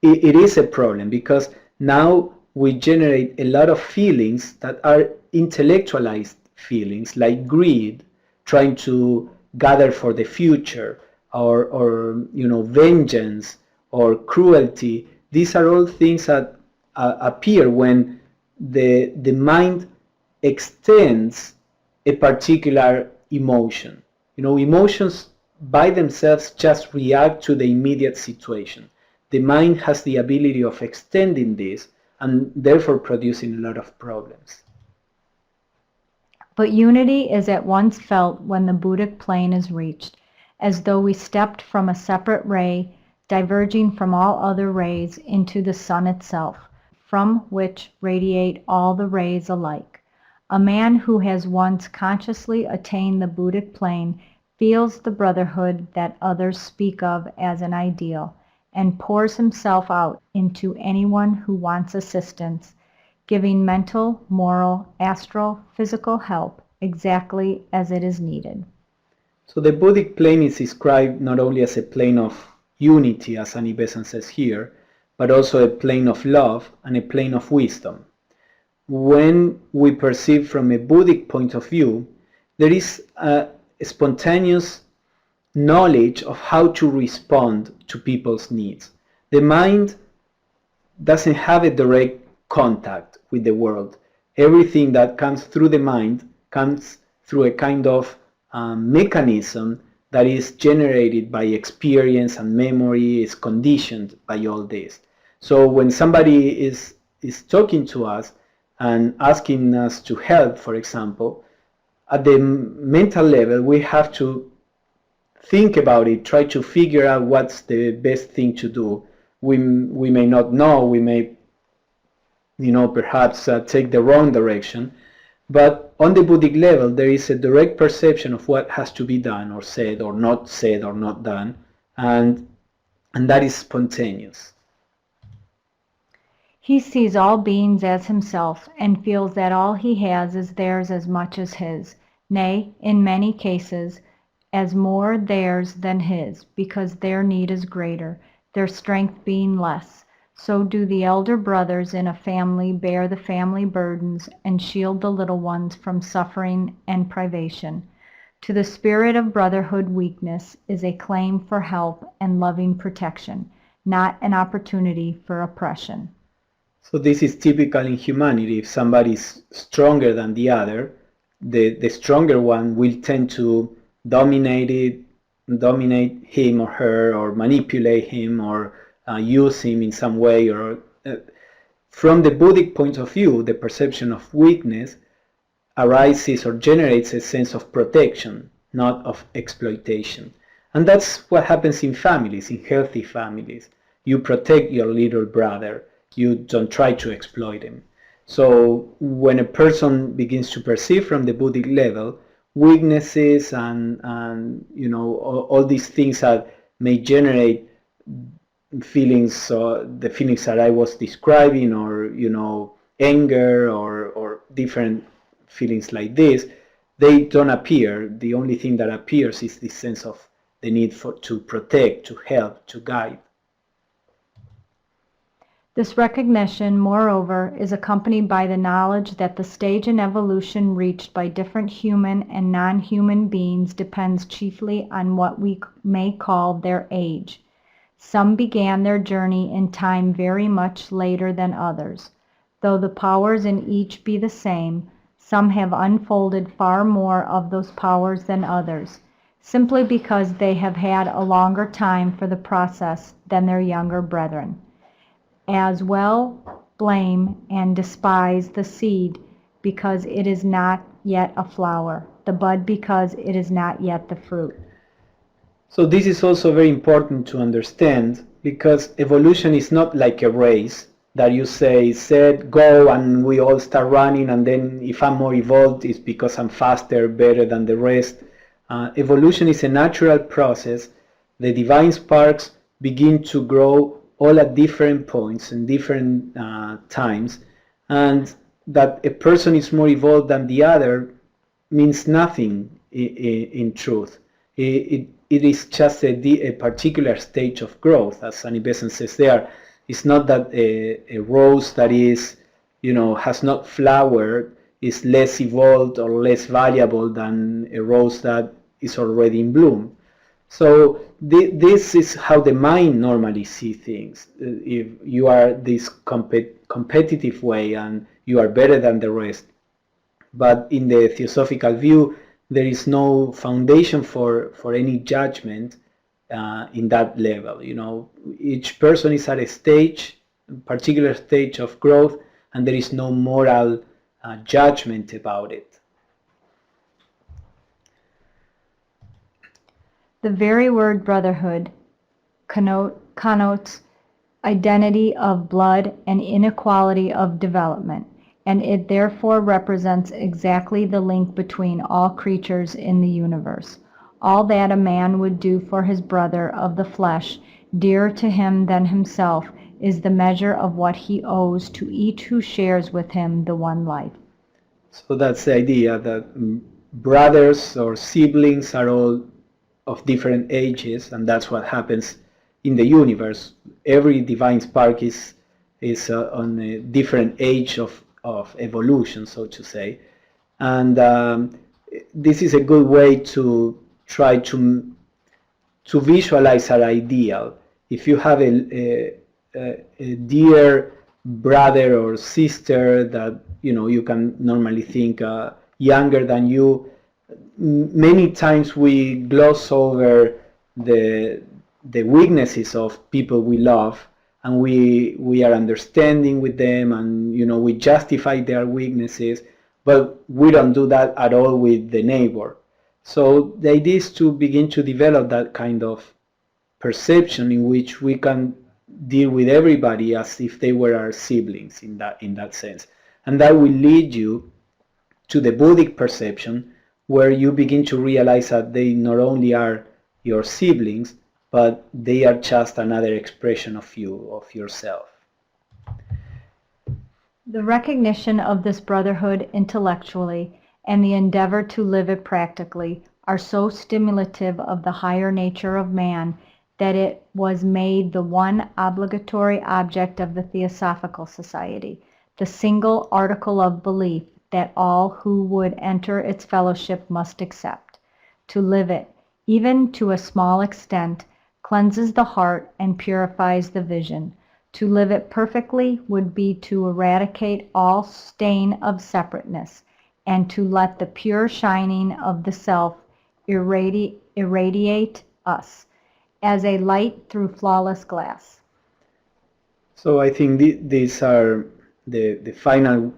it is a problem, because now we generate a lot of feelings that are intellectualized feelings, like greed, trying to gather for the future, or vengeance, or cruelty. These are all things that appear when the mind extends a particular emotion. Emotions by themselves just react to the immediate situation. The mind has the ability of extending this and therefore producing a lot of problems. But unity is at once felt when the Buddhic plane is reached, as though we stepped from a separate ray, diverging from all other rays into the sun itself, from which radiate all the rays alike. A man who has once consciously attained the Buddhic plane feels the brotherhood that others speak of as an ideal, and pours himself out into anyone who wants assistance, giving mental, moral, astral, physical help exactly as it is needed. So the Buddhic plane is described not only as a plane of unity, as Annie Besant says here, but also a plane of love and a plane of wisdom. When we perceive from a Buddhic point of view, there is a spontaneous knowledge of how to respond to people's needs. the mind doesn't have a direct contact with the world. Everything that comes through the mind comes through a kind of mechanism that is generated by experience and memory, is conditioned by all this. So when somebody is talking to us and asking us to help, for example, at the mental level, we have to think about it, try to figure out what's the best thing to do. We may not know, we may, perhaps take the wrong direction, but on the Buddhic level, there is a direct perception of what has to be done or said or not done, and that is spontaneous. He sees all beings as himself and feels that all he has is theirs as much as his, nay, in many cases, as more theirs than his, because their need is greater, their strength being less. So do the elder brothers in a family bear the family burdens and shield the little ones from suffering and privation. To the spirit of brotherhood, weakness is a claim for help and loving protection, not an opportunity for oppression. So this is typical in humanity. If somebody is stronger than the other, the stronger one will tend to dominate him or her, or manipulate him, or use him in some way. Or from the Buddhic point of view, the perception of weakness arises or generates a sense of protection, not of exploitation. And that's what happens in families, in healthy families. You protect your little brother. You don't try to exploit him. So when a person begins to perceive from the Buddhic level weaknesses and all these things that may generate feelings, the feelings that I was describing, or anger or different feelings like this, they don't appear. The only thing that appears is this sense of the need to protect, to help, to guide. This recognition, moreover, is accompanied by the knowledge that the stage in evolution reached by different human and non-human beings depends chiefly on what we may call their age. Some began their journey in time very much later than others. Though the powers in each be the same, some have unfolded far more of those powers than others, simply because they have had a longer time for the process than their younger brethren. As well blame and despise the seed because it is not yet a flower, the bud because it is not yet the fruit. So this is also very important to understand, because evolution is not like a race that you say, set, go, and we all start running, and then if I'm more evolved, it's because I'm faster, better than the rest. Evolution is a natural process. The divine sparks begin to grow all at different points and different times, and that a person is more evolved than the other means nothing in truth. It is just a particular stage of growth, as Annie Besant says there. It's not that a rose that is, has not flowered is less evolved or less valuable than a rose that is already in bloom. So this is how the mind normally sees things. If you are this competitive way and you are better than the rest. But in the Theosophical view, there is no foundation for any judgment in that level. Each person is at a particular stage of growth, and there is no moral judgment about it. The very word brotherhood connotes identity of blood and inequality of development, and it therefore represents exactly the link between all creatures in the universe. All that a man would do for his brother of the flesh, dearer to him than himself, is the measure of what he owes to each who shares with him the one life. So that's the idea, that brothers or siblings are all of different ages, and that's what happens in the universe. Every divine spark is on a different age of evolution, so to say. And this is a good way to try to visualize our ideal. If you have a a dear brother or sister that you can normally think younger than you. Many times we gloss over the weaknesses of people we love, and we are understanding with them, and we justify their weaknesses, but we don't do that at all with the neighbor. So the idea is to begin to develop that kind of perception in which we can deal with everybody as if they were our siblings in that sense. And that will lead you to the Buddhic perception, where you begin to realize that they not only are your siblings, but they are just another expression of you, of yourself. The recognition of this brotherhood intellectually and the endeavor to live it practically are so stimulative of the higher nature of man that it was made the one obligatory object of the Theosophical Society, the single article of belief that all who would enter its fellowship must accept. To live it, even to a small extent, cleanses the heart and purifies the vision. To live it perfectly would be to eradicate all stain of separateness, and to let the pure shining of the self irradiate us as a light through flawless glass. So I think these are the final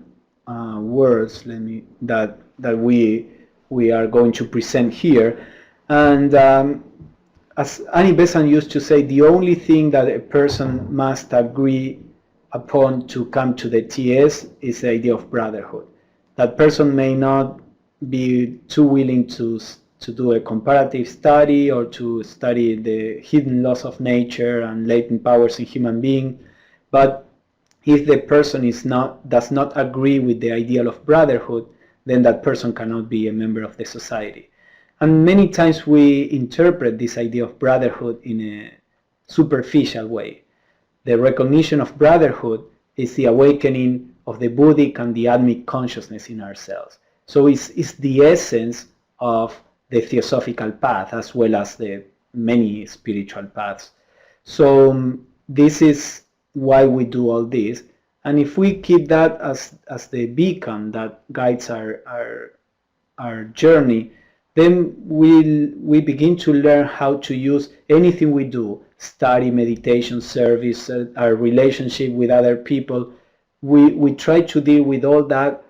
words that we are going to present here. And as Annie Besant used to say, the only thing that a person must agree upon to come to the TS is the idea of brotherhood. That person may not be too willing to do a comparative study or to study the hidden laws of nature and latent powers in human beings, but if the person does not agree with the ideal of brotherhood, then that person cannot be a member of the society. And many times we interpret this idea of brotherhood in a superficial way. The recognition of brotherhood is the awakening of the Buddhic and the Atmic consciousness in ourselves. So it's the essence of the Theosophical path, as well as the many spiritual paths. So this is why we do all this. And if we keep that as the beacon that guides our journey, then we begin to learn how to use anything we do, study, meditation, service, our relationship with other people. We try to deal with all that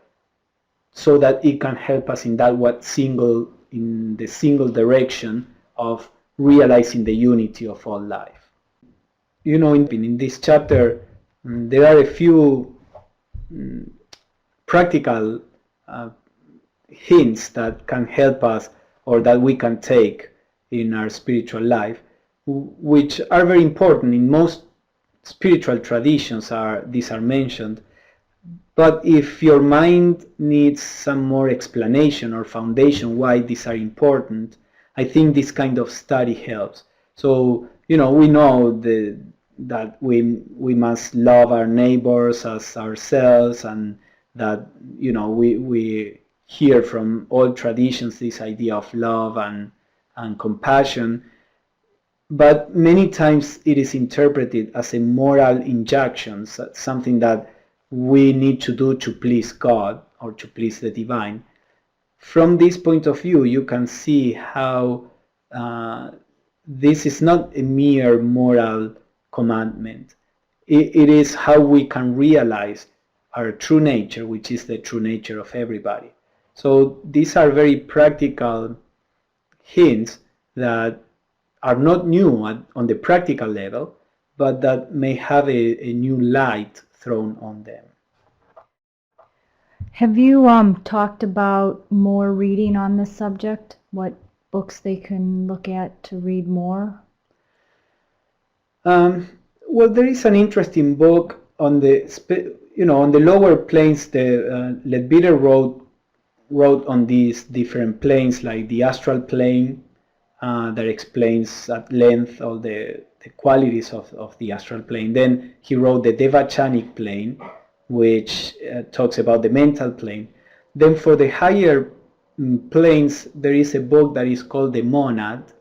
so that it can help us in the single direction of realizing the unity of all life. In this chapter, there are a few practical hints that can help us, or that we can take in our spiritual life, which are very important. In most spiritual traditions these are mentioned, but if your mind needs some more explanation or foundation why these are important, I think this kind of study helps. So we know that we must love our neighbors as ourselves, and that we hear from all traditions this idea of love and compassion, but many times it is interpreted as a moral injunction, something that we need to do to please God or to please the divine. From this point of view, you can see how this is not a mere moral commandment. It is how we can realize our true nature, which is the true nature of everybody. So these are very practical hints that are not new on the practical level, but that may have a new light thrown on them. Have you talked about more reading on this subject? What books they can look at to read more? Well, there is an interesting book on the lower planes. Leadbeater wrote on these different planes, like the astral plane, that explains at length all the qualities of the astral plane. Then he wrote the Devachanic plane, which talks about the mental plane. Then for the higher planes, there is a book that is called The Monad,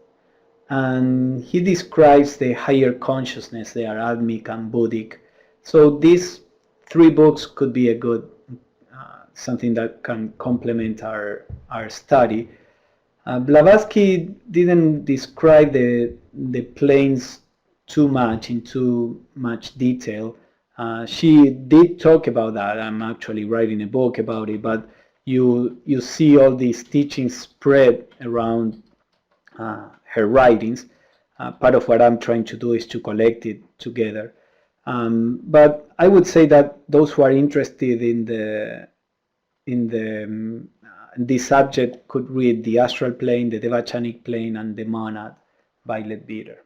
and he describes the higher consciousness. They are Atmic and Buddhic. So these three books could be a good something that can complement our study. Blavatsky didn't describe the planes too much in too much detail. She did talk about that. I'm actually writing a book about it, but you see all these teachings spread around her writings. Part of what I'm trying to do is to collect it together. But I would say that those who are interested in this subject could read The Astral Plane, The Devachanic Plane, and The Monad by Leadbeater.